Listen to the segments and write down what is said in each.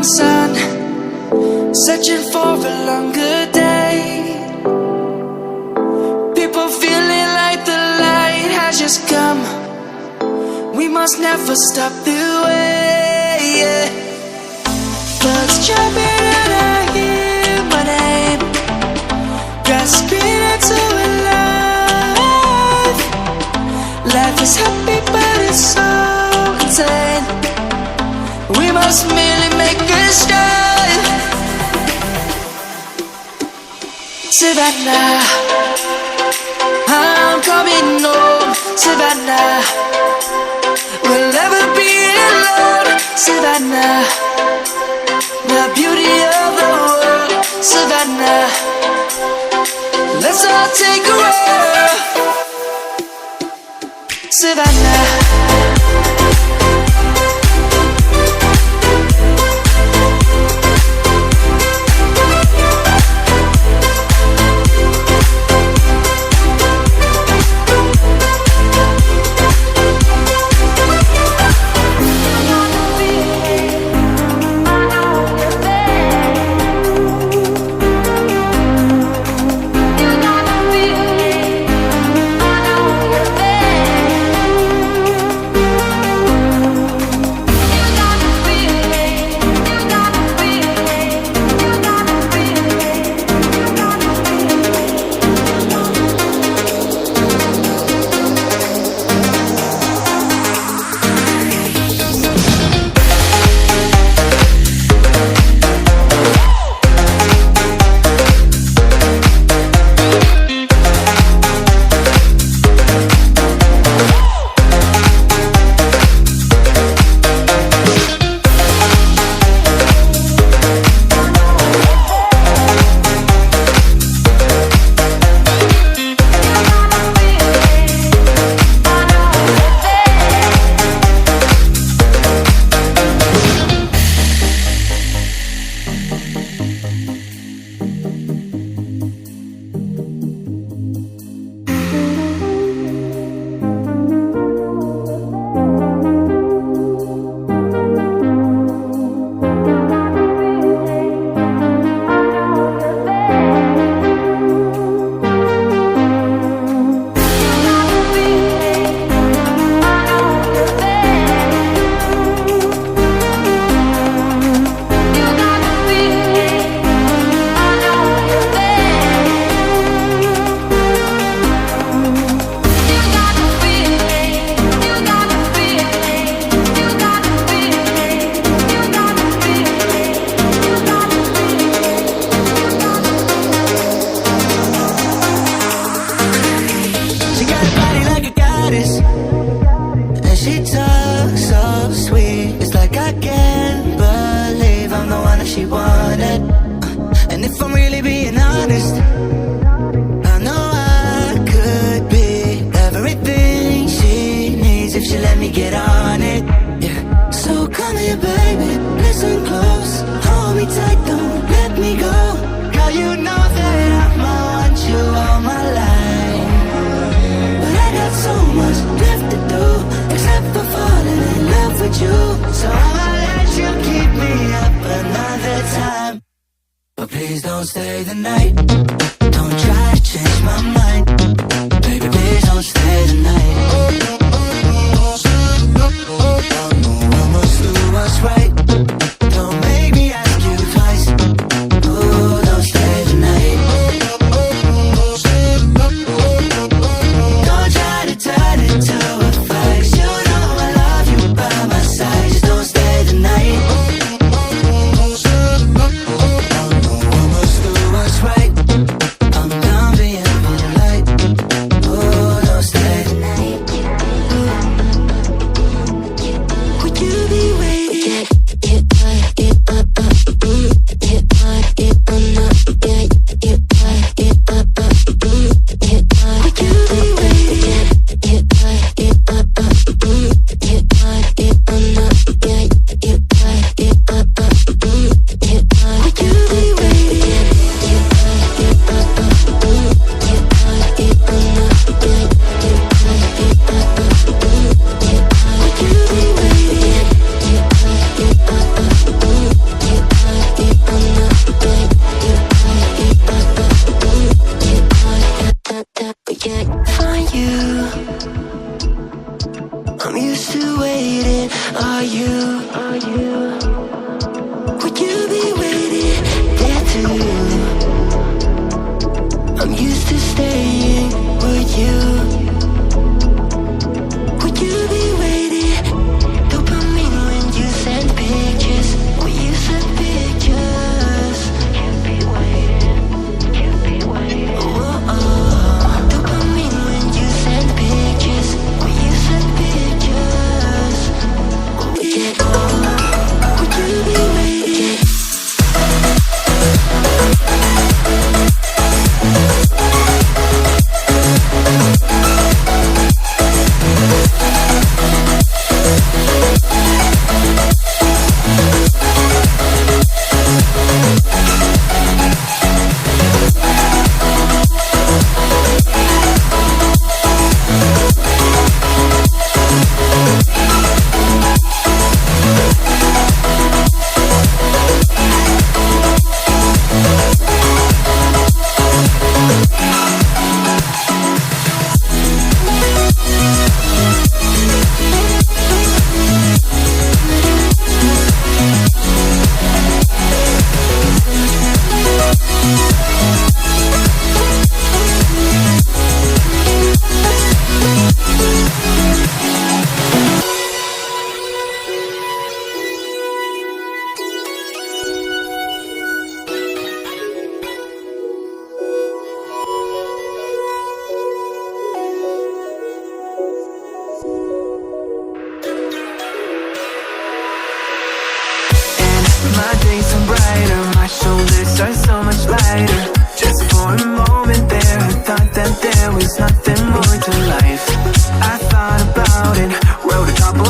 morning sun, searching for a longer day. People feeling like the light has just come. We must never stop the way, yeah. Birds jumping and I hear my name, grasping into a life. Life is happy but it's so insane. We must merely make a start. Savannah, I'm coming home. Savannah, we'll never be alone. Savannah, the beauty of the world. Savannah, let's all take a walk. Savannah,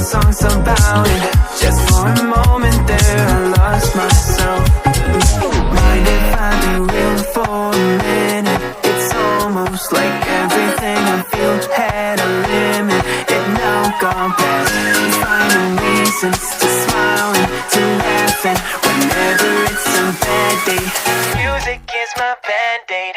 songs about it. Just for a moment there I lost myself. Mind if I be real for a minute? It's almost like everything I feel had a limit. It now gone past. Finding reasons to smile and to laugh, and whenever it's a bad day, music is my band-aid.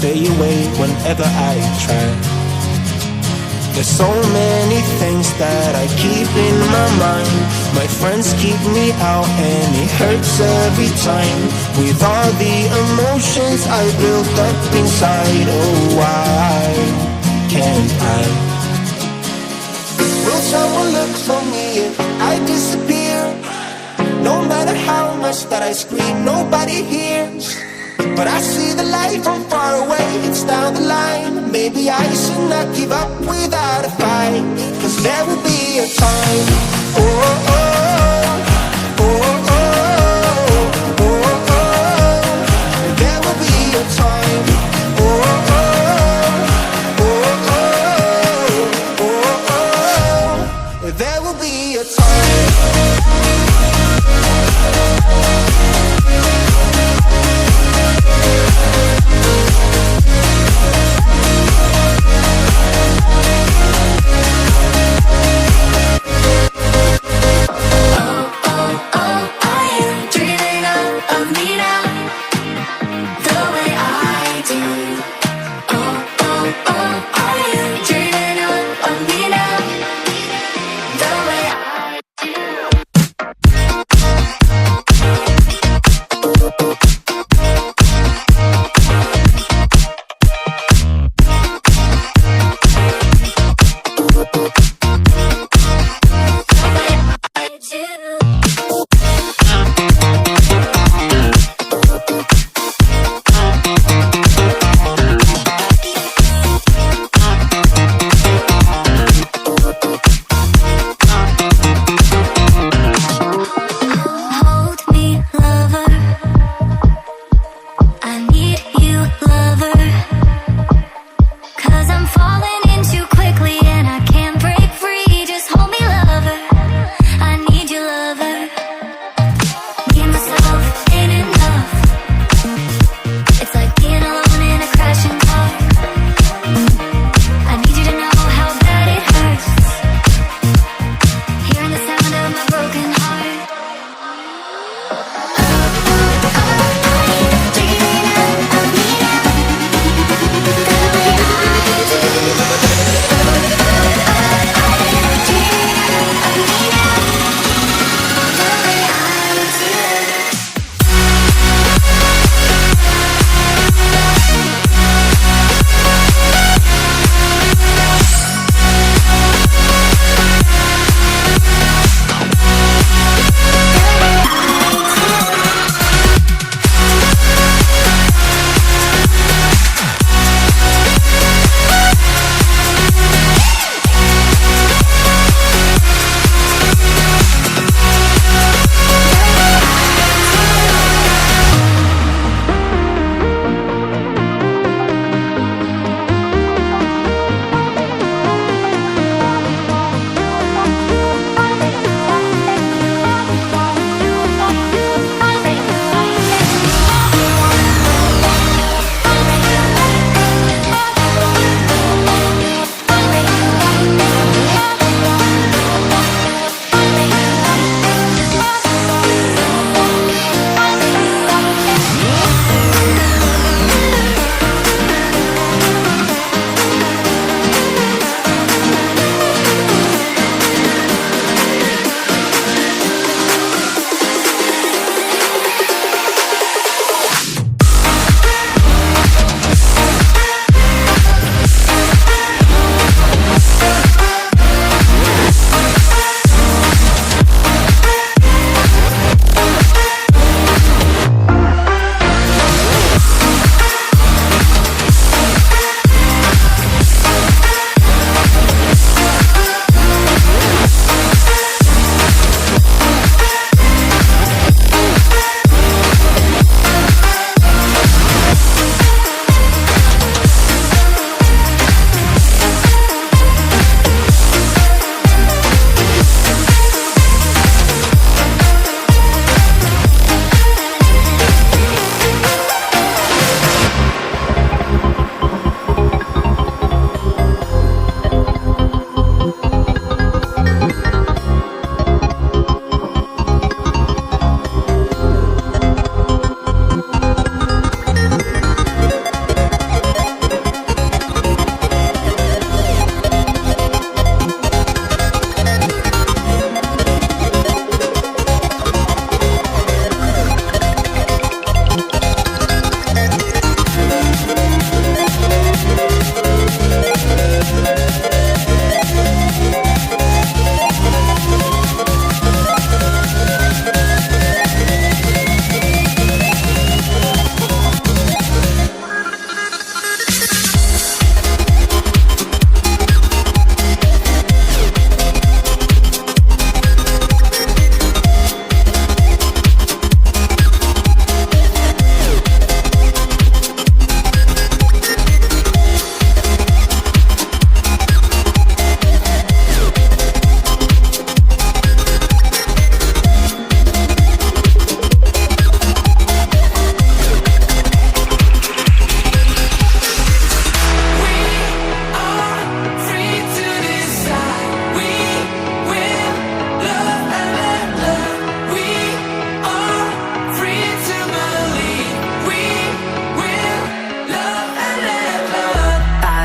Stay away whenever I try. There's so many things that I keep in my mind. My friends keep me out and it hurts every time. With all the emotions I built up inside, oh why can't I? Will someone look for me if I disappear? No matter how much that I scream, nobody hears. But I see the light from far away, it's down the line. Maybe I should not give up without a fight. Cause there will be a time, oh, oh, oh, oh, oh, oh, oh. There will be a time, oh, oh, oh, oh, oh, oh. There will be a time.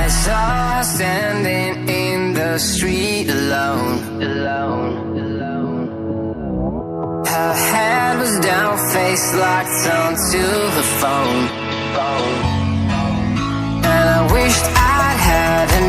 I saw her standing in the street alone. Her head was down, face locked onto her phone. And I wished I'd had an